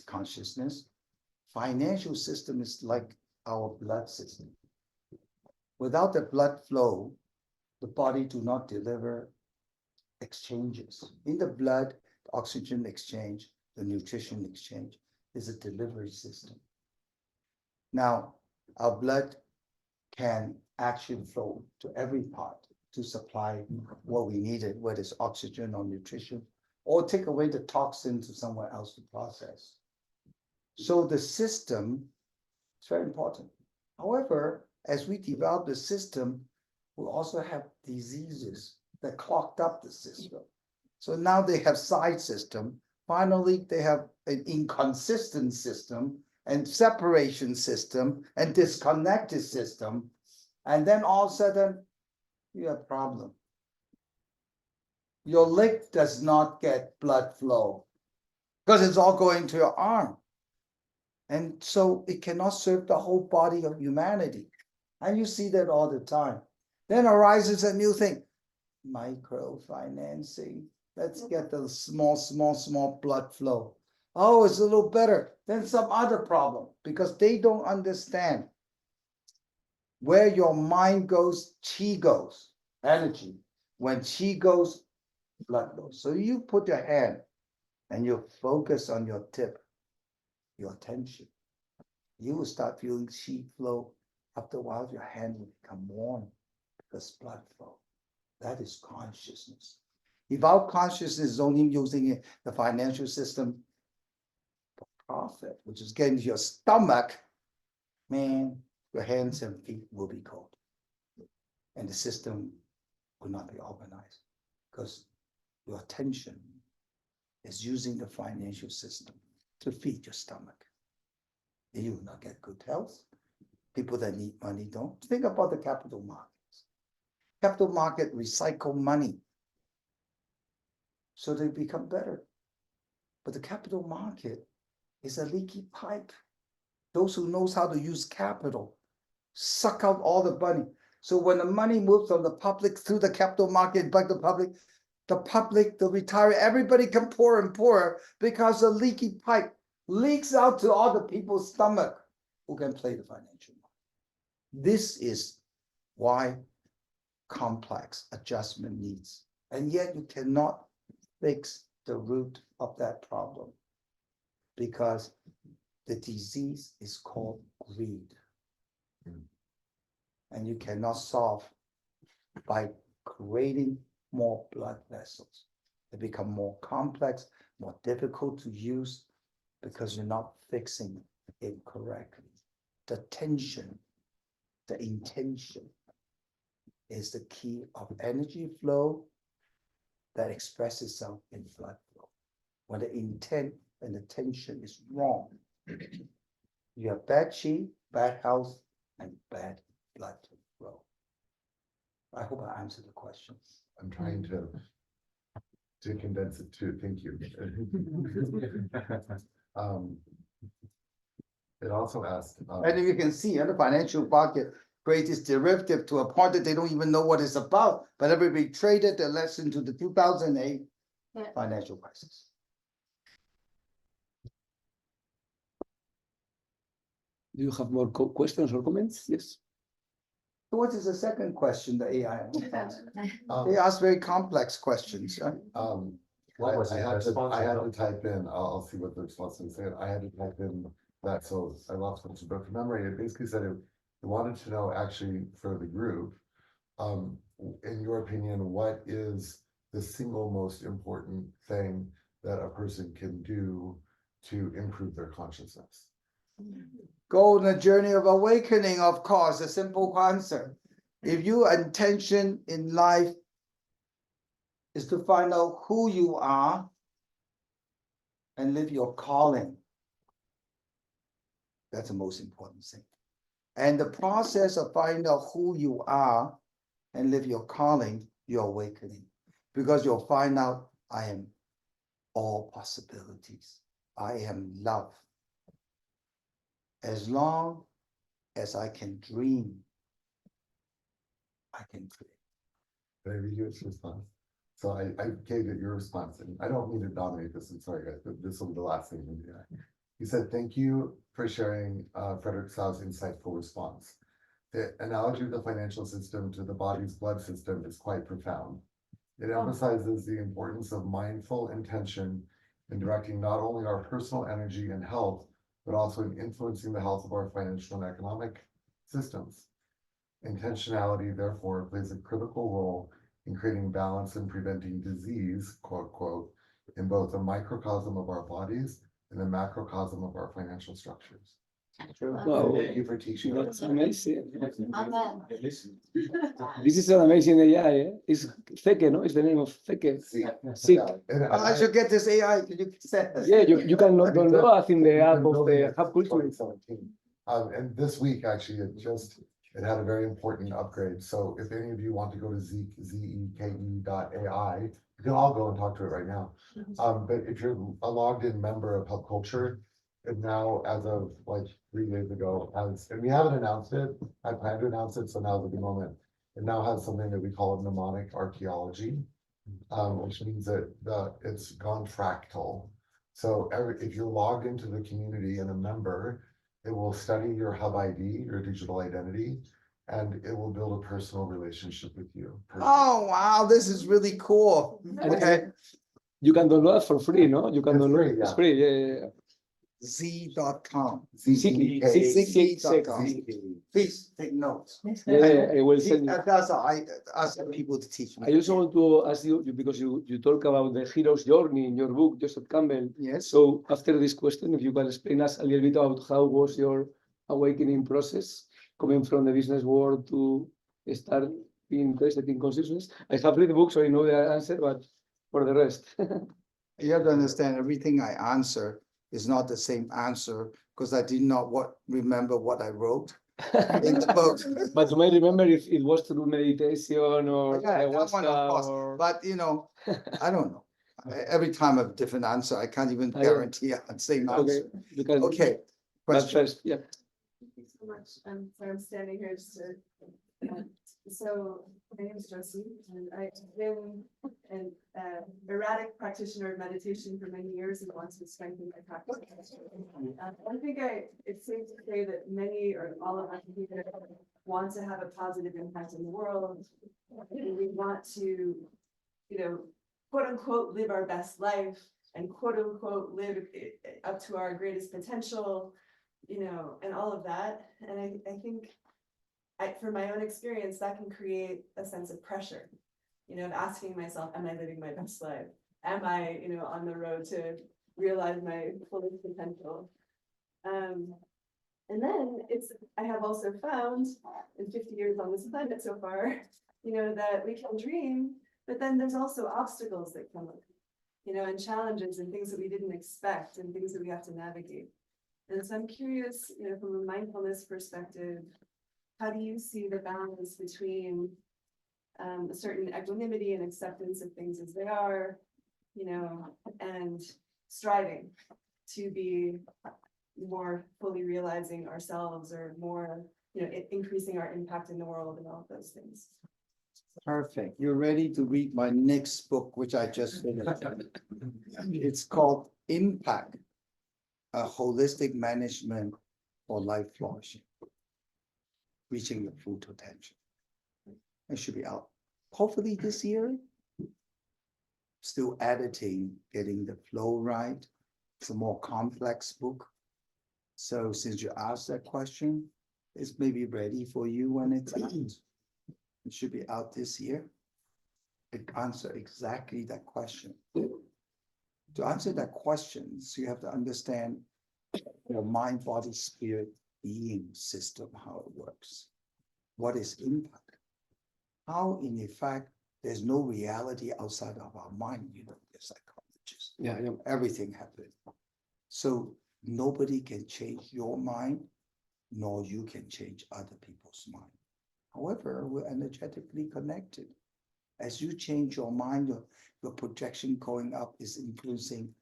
consciousness. Financial system is like our blood system. Without the blood flow, the body do not deliver exchanges. In the blood, the oxygen exchange, the nutrition exchange is a delivery system. Now, our blood can actually flow to every part to supply what we needed, whether it's oxygen or nutrition, or take away the toxin to somewhere else to process. So the system is very important. However, as we develop the system, we also have diseases that clogged up the system. So now they have side system. Finally, they have an inconsistent system and separation system and disconnected system. And then all of a sudden, you have a problem. Your leg does not get blood flow because it's all going to your arm. And so it cannot serve the whole body of humanity. And you see that all the time. Then arises a new thing, microfinancing. Let's get the small blood flow. Oh, it's a little better than some other problem because they don't understand where your mind goes, chi goes, energy. When chi goes, blood goes. So you put your hand and you focus on your tip, your attention. You will start feeling chi flow. After a while, your hand will become warm because blood flow. That is consciousness. If our consciousness is only using the financial system for profit, which is getting to your stomach, man, your hands and feet will be cold. And the system will not be organized because your attention is using the financial system to feed your stomach. And you will not get good health. People that need money don't. Think about the capital markets. Capital market recycle money so they become better. But the capital market is a leaky pipe. Those who knows how to use capital suck out all the money. So when the money moves from the public through the capital market back to the public, the retiree, everybody can pour and pour because the leaky pipe leaks out to all the people's stomach who can play the financial market. This is why complex adjustment needs. And yet you cannot fix the root of that problem because the disease is called greed. And you cannot solve by creating more blood vessels. They become more complex, more difficult to use because you're not fixing it correctly. The tension, the intention is the key of energy flow that expresses itself in blood flow. When the intent and the tension is wrong, you have bad chi, bad health, and bad blood flow. I hope I answered the question. I'm trying to condense it too. Thank you. It also asked. And if you can see, the financial market creates this derivative to a point that they don't even know what it's about, but everybody traded that led into the 2008 financial crisis. Do you have more questions or comments? Yes. So what is the second question the AI asked? Um, They ask very complex questions. Right? What was I the had response? I had to type in, I'll see what the response is. I had to type in that, so I lost it, but from memory, it basically said it wanted to know actually for the group, in your opinion, what is the single most important thing that a person can do to improve their consciousness? Go on a journey of awakening, of course, a simple answer. If your intention in life is to find out who you are and live your calling, that's the most important thing. And the process of finding out who you are and live your calling, you're awakening. Because you'll find out, I am all possibilities. I am love. As long as I can dream, I can create. Can I read you its response? So I gave it your response, and I don't mean to dominate this, I'm sorry guys, but this will be the last thing we do. He said, thank you for sharing Frederick Tsao's insightful response. The analogy of the financial system to the body's blood system is quite profound. It emphasizes the importance of mindful intention in directing not only our personal energy and health, but also in influencing the health of our financial and economic systems. Intentionality, therefore, plays a critical role in creating balance and preventing disease, quote, quote, in both the microcosm of our bodies and the macrocosm of our financial structures. Wow, Thank you for teaching us. that's amazing. Amen. This is an amazing AI, eh? It's Feke, no? It's the name of Feke. Sí. And I should get this AI, can you send this? Yeah, you can download in the app of building the it Hub since Culture. 2017. And this week, actually, it had a very important upgrade. So if any of you want to go to zeke.ai, you can all go and talk to it right now. But if you're a logged in member of Hub Culture, it now, as of like 3 days ago, and we haven't announced it. I plan to announce it, so now's a good moment. It now has something that we call mnemonic archaeology, which means that it's gone fractal. So if you're logged into the community and a member, it will study your Hub ID, your digital identity, and it will build a personal relationship with you. Oh, wow, this is really cool. And Okay, you can download it for free, no? You can It's download free, It's yeah. free, yeah. z.com. ZEK.com. Please take notes. I will send you. That's all, I ask people to teach I me. also want to ask you, because you talk about the hero's journey in your book, Joseph Campbell. Yes, So after this question, if you can explain us a little bit about how was your awakening process, coming from the business world to start being interested in consciousness. I have read the book, so I know the answer, but for the rest. you have to understand, everything I answer is not the same answer, because I did not remember what I wrote in the book. But you may remember if it was through meditation or Yeah, that one, of ayahuasca course. or... But I don't know. Every time I have a different answer. I can't even I guarantee the same Okay, answer. because Okay, but question. first, yeah. Thank you so much. So I'm standing here just to, so my name is Josie and I've been an erratic practitioner of meditation for many years and want to strengthen my practice. I think it's safe to say that many or all of us here want to have a positive impact in the world. We want to, quote unquote, live our best life and quote unquote, live up to our greatest potential, and all of that. And I think from my own experience, that can create a sense of pressure, of asking myself, am I living my best life? Am I, on the road to realize my fullest potential? And then I have also found in 50 years on this planet so far, that we can dream, but then there's also obstacles that come up, and challenges and things that we didn't expect and things that we have to navigate. And so I'm curious, from a mindfulness perspective, how do you see the balance between a certain equanimity and acceptance of things as they are, and striving to be more fully realizing ourselves or more, increasing our impact in the world and all of those things? Perfect. You're ready to read my next book, which I just finished. It's called Impact, a holistic management for life flourishing, reaching the full potential. It should be out hopefully this year. Still editing, getting the flow right. It's a more complex book. So since you asked that question, it's maybe ready for you when it's out. It should be out this year. It answers exactly that question. To answer that question, so you have to understand your mind, body, spirit, being system, how it works. What is impact? How, in effect, there's no reality outside of our mind, the psychologists. Yeah. Everything happens. So nobody can change your mind, nor you can change other people's mind. However, we're energetically connected. As you change your mind, your projection going up is influencing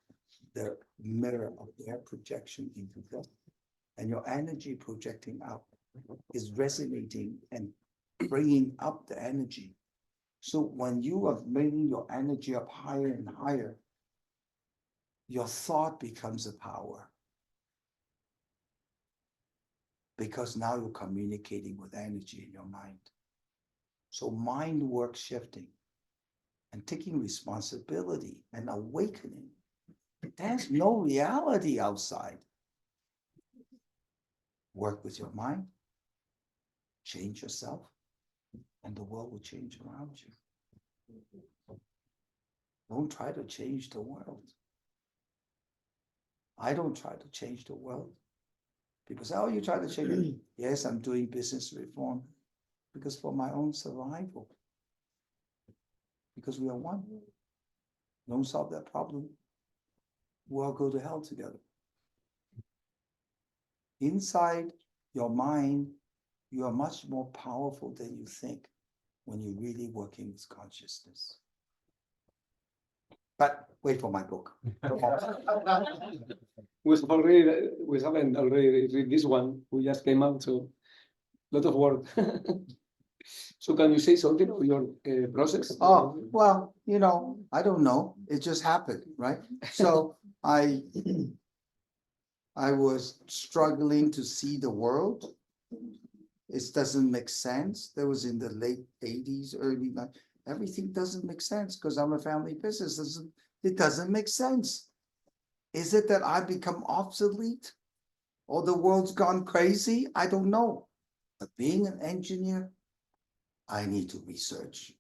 the mirror of their projection into them. And your energy projecting out is resonating and bringing up the energy. So when you are bringing your energy up higher and higher, your thought becomes a power. Because now you're communicating with energy in your mind. So mind work shifting. and taking responsibility and awakening. There's no reality outside. Work with your mind, change yourself, and the world will change around you. Don't try to change the world. I don't try to change the world. People say, oh, you try to change it. Yes, I'm doing business reform because for my own survival. Because we are one. Don't solve that problem, we'll all go to hell together. Inside your mind, you are much more powerful than you think when you're really working with consciousness. But wait for my book. We haven't already read this one. We just came out, so lot of work. So can you say something of your process? Oh, well, I don't know. It just happened, right? So I was struggling to see the world. It doesn't make sense. That was in the late 80s, early 90s. Everything doesn't make sense because I'm a family business. It doesn't make sense. Is it that I become obsolete? Or the world's gone crazy? I don't know. But being an engineer, I need to research.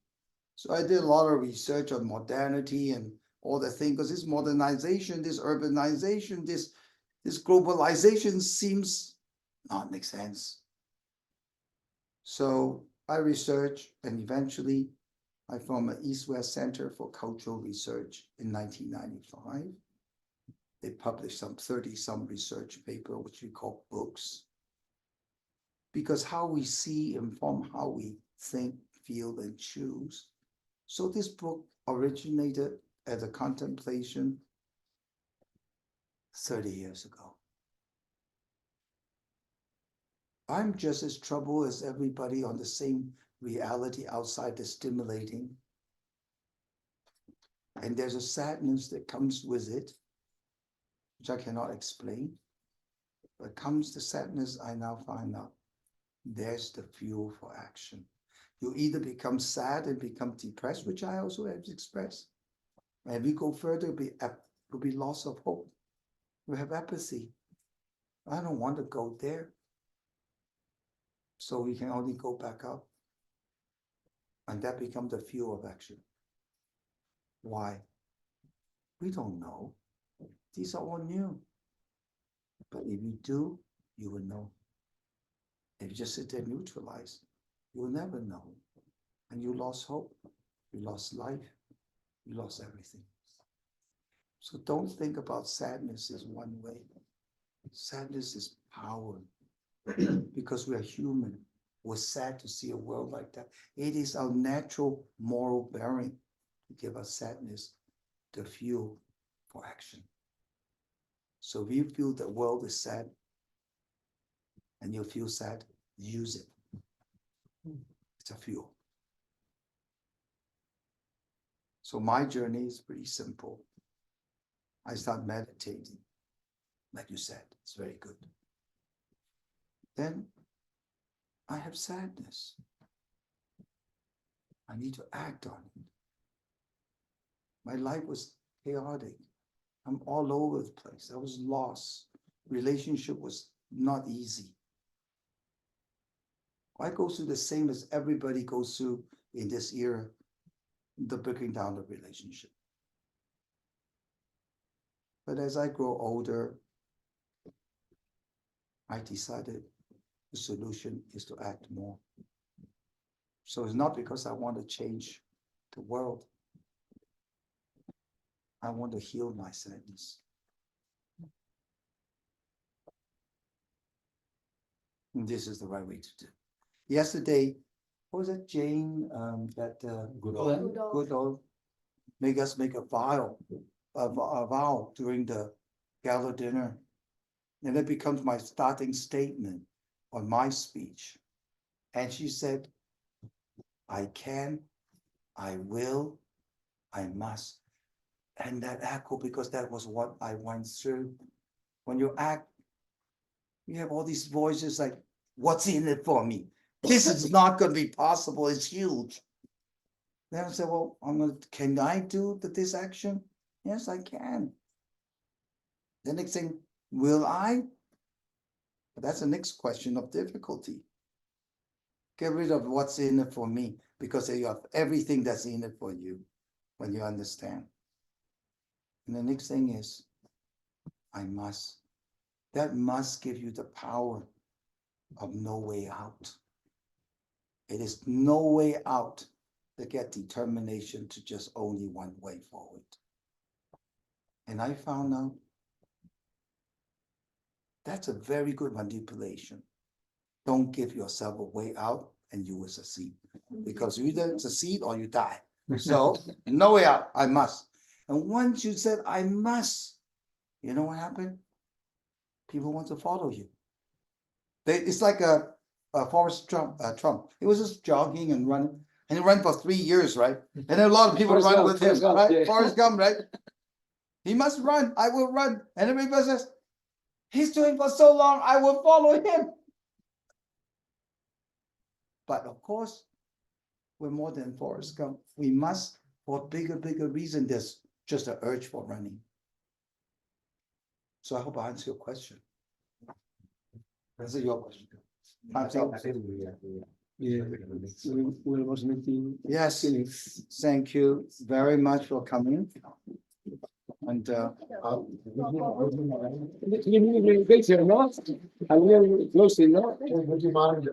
So I did a lot of research on modernity and all the things, because this modernization, this urbanization, this globalization seems not make sense. So I researched, and eventually I formed an East-West Center for Cultural Research in 1995. They published some 30-some research paper, which we call books. Because how we see inform how we think, feel, and choose. So this book originated as a contemplation 30 years ago. I'm just as troubled as everybody on the same reality outside that's stimulating. And there's a sadness that comes with it, which I cannot explain. But comes the sadness, I now find out. There's the fuel for action. You either become sad and become depressed, which I also have expressed. And we go further, will be loss of hope. We have apathy. I don't want to go there. So we can only go back up. And that becomes the fuel of action. Why? We don't know. These are all new. But if you do, you will know. If you just sit there neutralized, you will never know. And you lost hope. You lost life. You lost everything. So don't think about sadness as one way. Sadness is power. Because we are human. We're sad to see a world like that. It is our natural moral bearing to give us sadness, the fuel for action. So if you feel the world is sad and you feel sad, use it. It's a fuel. So my journey is pretty simple. I start meditating. Like you said, it's very good. Then I have sadness. I need to act on it. My life was chaotic. I'm all over the place. I was lost. Relationship was not easy. I go through the same as everybody goes through in this era, the breaking down of relationship. But as I grow older, I decided the solution is to act more. So it's not because I want to change the world. I want to heal my sadness. And this is the right way to do. Yesterday, what was it, Jane, Goodall make us make a vow during the gala dinner. And it becomes my starting statement on my speech. And she said, I can, I will, I must. And that echo, because that was what I went through. When you act, you have all these voices like, what's in it for me? This is not going to be possible. It's huge. Then I say, well, can I do this action? Yes, I can. The next thing, will I? But that's the next question of difficulty. Get rid of what's in it for me, because you have everything that's in it for you when you understand. And the next thing is, I must. That must give you the power of no way out. It is no way out to get determination to just only one way forward. And I found out that's a very good manipulation. Don't give yourself a way out and you will succeed. Because you either succeed or you die. So no way out, I must. And once you said, I must, you know what happened? People want to follow you. It's like a Forrest Trump. He was just jogging and running. And he ran for 3 years, right? And then a lot of people Forrest run Gump, with him, Forrest Gump, right? yeah. Forrest Gump, right? He must run. I will run. And everybody says, he's doing for so long, I will follow him. But of course, we're more than Forrest Gump. We must, for bigger reason, there's just an urge for running. So I hope I answer your question. Answer your question. Time's up. Yeah, we was meeting. Yes, thank you very much for coming. And Would you mind,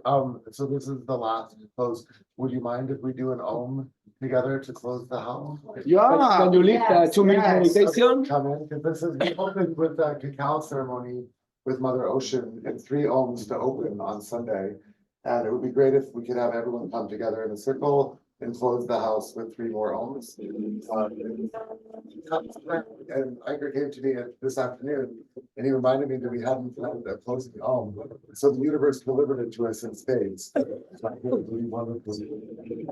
so this is the last close, would you mind if we do an Om together to close the house? yeah, Can you leave the 2-minute yes. meditation? Come in, because this is, we opened with the cacao ceremony with Mother Ocean and 3 Oms to open on Sunday. And it would be great if we could have everyone come together in a circle and close the house with 3 more Oms. And Iker came to me this afternoon and he reminded me that we hadn't planned a closing Om. So the universe delivered it to us in spades. So I really want to